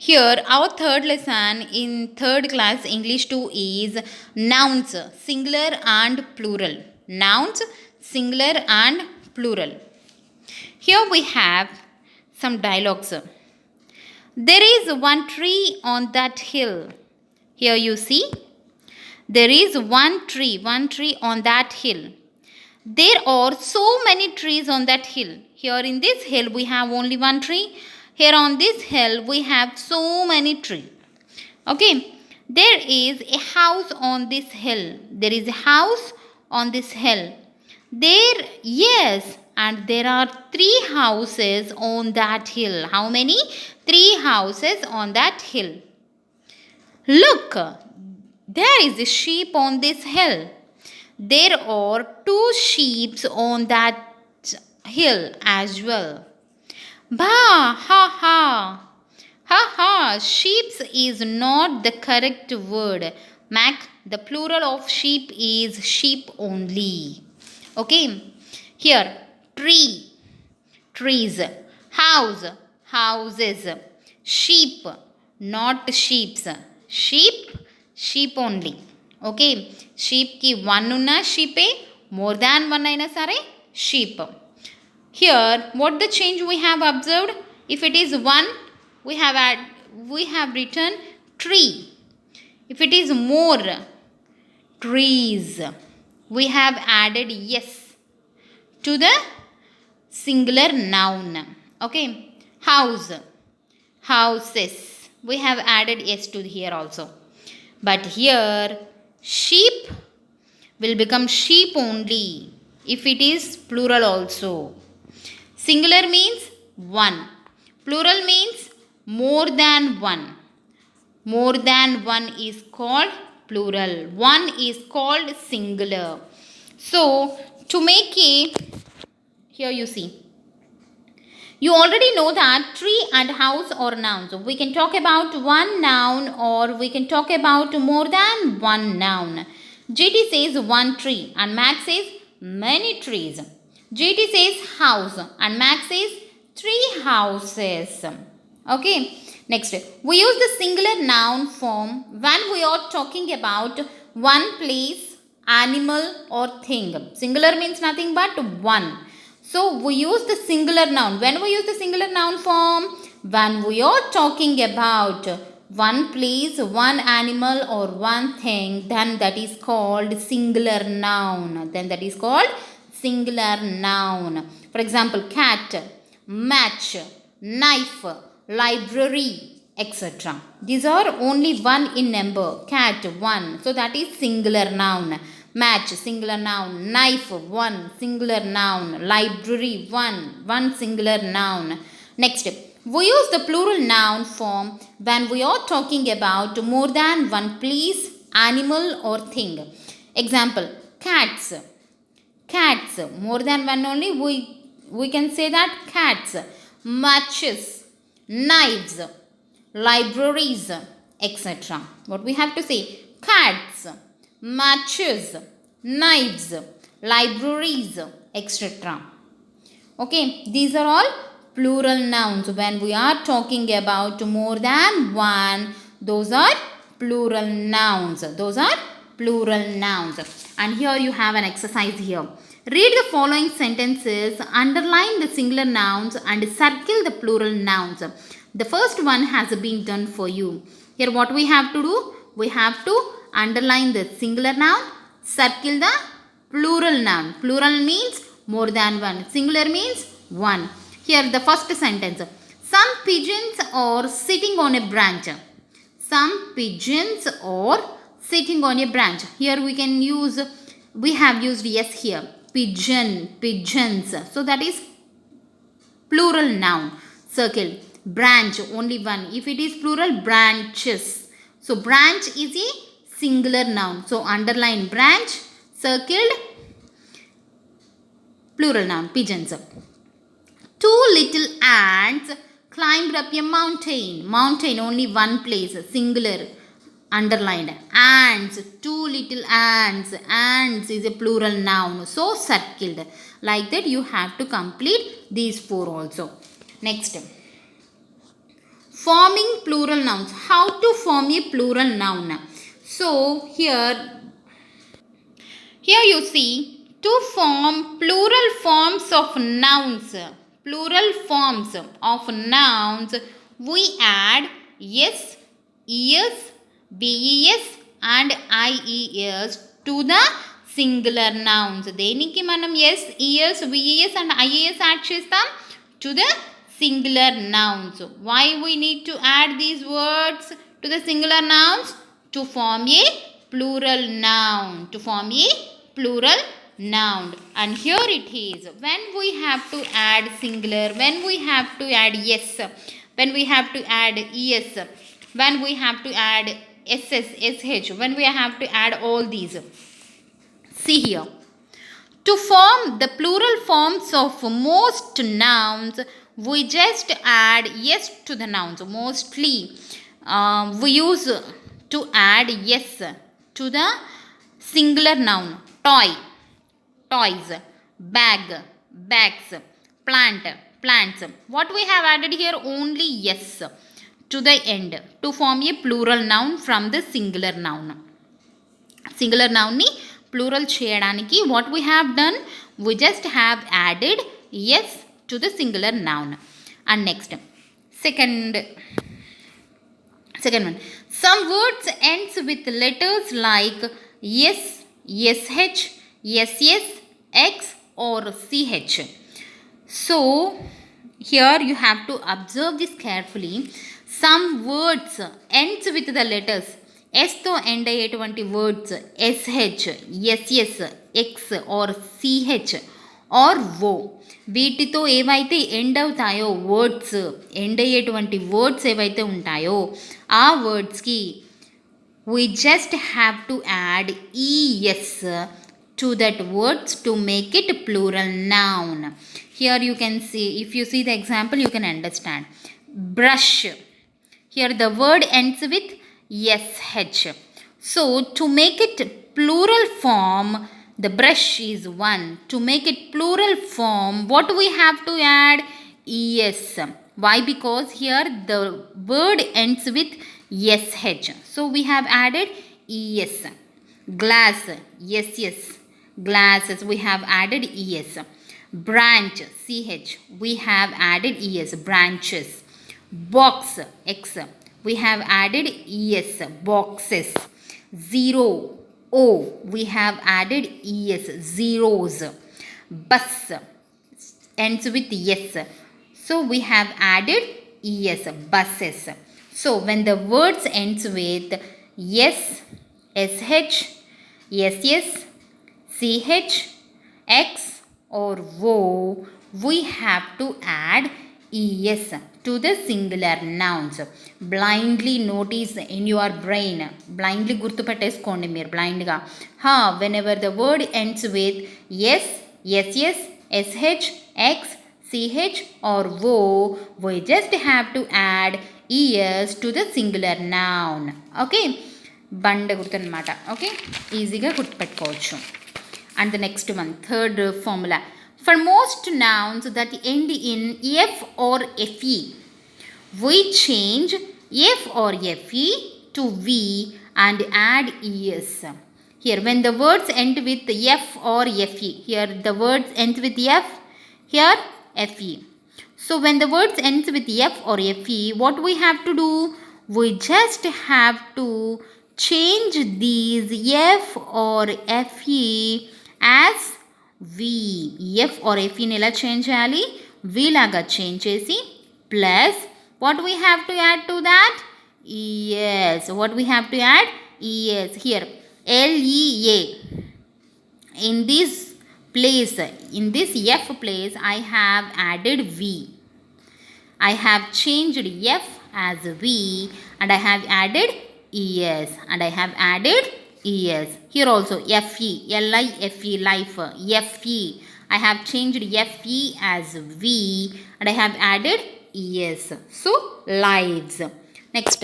Here, our third lesson in third class English 2 is nouns, singular and plural. Nouns, singular and plural. Here we have some dialogues. There is one tree on that hill. Here you see, there is one tree on that hill. There are so many trees on that hill. Here in this hill we have only one tree. Here on this hill we have so many trees. Okay. There is a house on this hill. There is a house on this hill. There, yes, and there are 3 houses on that hill. How many? 3 houses on that hill. Look, there is a sheep on this hill. There are 2 sheep on that hill as well. Bah, ha ha. Ha ha, sheeps is not the correct word. Mac, the plural of sheep is sheep only. Okay. Here, tree, trees. House, houses. Sheep, not sheeps. Sheep, sheep only. Okay. Sheep ki one unna sheep, more than one aina sare sheep. Here, what the change we have observed? If it is one, we have written tree. If it is more, trees. We have added yes to the singular noun. Okay. House, houses. We have added yes to here also. But here, sheep will become sheep only if it is plural also. Singular means one. Plural means more than one. More than one is called plural. One is called singular. So, to make it, here you see, you already know that tree and house are nouns. We can talk about one noun or we can talk about more than one noun. JT says one tree and Max says many trees. JT says house and Max says 3 houses. Okay. Next, we use the singular noun form when we are talking about one place, animal or thing. Singular means nothing but one. So, we use the singular noun. When we use the singular noun form? When we are talking about one place, one animal or one thing, then that is called singular noun. Then that is called singular noun. For example, cat, match, knife, library, etc. These are only one in number. Cat, one. So, that is singular noun. Match, singular noun. Knife, one, singular noun. Library, one singular noun. Next, we use the plural noun form when we are talking about more than one place, animal or thing. Example, cats. Cats, more than one only, we can say that cats. Matches, knives, libraries, etc. What we have to say? Cats, matches, knives, libraries, etc. Okay, these are all plural nouns. When we are talking about more than one, those are plural nouns. Those are plural nouns. And here you have an exercise here. Read the following sentences, underline the singular nouns and circle the plural nouns. The first one has been done for you. Here what we have to do? We have to underline the singular noun, circle the plural noun. Plural means more than one. Singular means one. Here the first sentence. Some pigeons are sitting on a branch. Some pigeons are sitting on a branch. Here we have used yes here. Pigeon, pigeons. So that is plural noun. Circle. Branch, only one. If it is plural, branches. So branch is a singular noun. So underline branch, circled plural noun, pigeons. 2 little ants climbed up a mountain. Mountain, only one place, singular, underlined. Ants, 2 little ants. Ants is a plural noun. So circled. Like that you have to complete these 4 also. Next. Forming plural nouns. How to form a plural noun? So here you see, to form plural forms of nouns, we add s, es, bes and ies to the singular nouns. దేనికి మనం s, es, bes and ies add చేస్తాం? To the singular nouns. Why we need to add these words to the singular nouns? To form a plural noun. And here it is, when we have to add singular, when we have to add yes, when we have to add es, when we have to add ss, sh, when we have to add all these. See here, to form the plural forms of most nouns, we just add yes to the nouns. Mostly we use to add yes to the singular noun. Toy, toys, bag, bags, plant, plants. What we have added here? Only yes to the end to form a plural noun from the singular noun. Singular noun ni plural cheyadaniki what we have done? We just have added yes to the singular noun. And next, second one, some words ends with letters like s, sh, ss, x or ch. So here you have to observe this carefully. Some words ends with the letters s తో end అయ్యేటువంటి words sh, ss, x or ch or o, వీటితో ఏవైతే end అవుతాయో words, end అయ్యేటువంటి words ఏవైతే ఉంటాయో ఆ వర్డ్స్కి we just have to add es to that words to make it plural noun. Here you can see, if you see the example you can understand. Brush, here the word ends with sh. So to make it plural form, the brush is one. To make it plural form, what we have to add? Es. Why? Because here the word ends with sh. So we have added es. Glass, yes. Glasses, we have added es. Branch, ch, we have added es. Branches. Box, x, we have added es. Boxes. Zero, o, we have added es. Zeros. Bus ends with yes, so we have added es. Buses. So when the words ends with yes, sh, ss, ch, x or o, we have to add es to the singular nouns. Blindly notice in your brain, blindly గుర్తుపెట్టేసుకోండి మీరు బ్లైండ్గా. Whenever the word ends with yes, ss, sh, x, ch or o, we just have to add es to the singular noun. Okay, బండ గుర్తు అనమాట. Okay, ఈజీగా గుర్తుపెట్టుకోవచ్చు. And the next one, third formula. For most nouns that end in f or fe, we change f or fe to v and add es. Here when the words end with f or fe, here the words end with f, here fe. So when the words ends with f or fe, what we have to do? We just have to change these f or fe as v. f or fe ni ela change cheyali, v laga change chesi, plus what we have to add to that? Es. What we have to add? Es. Here lea, in this place, in this f place I have added v. I have changed f as v and I have added es, and I have added es. Here also fe, life, life, fe, I have changed fe as v and I have added es. So lives. Next,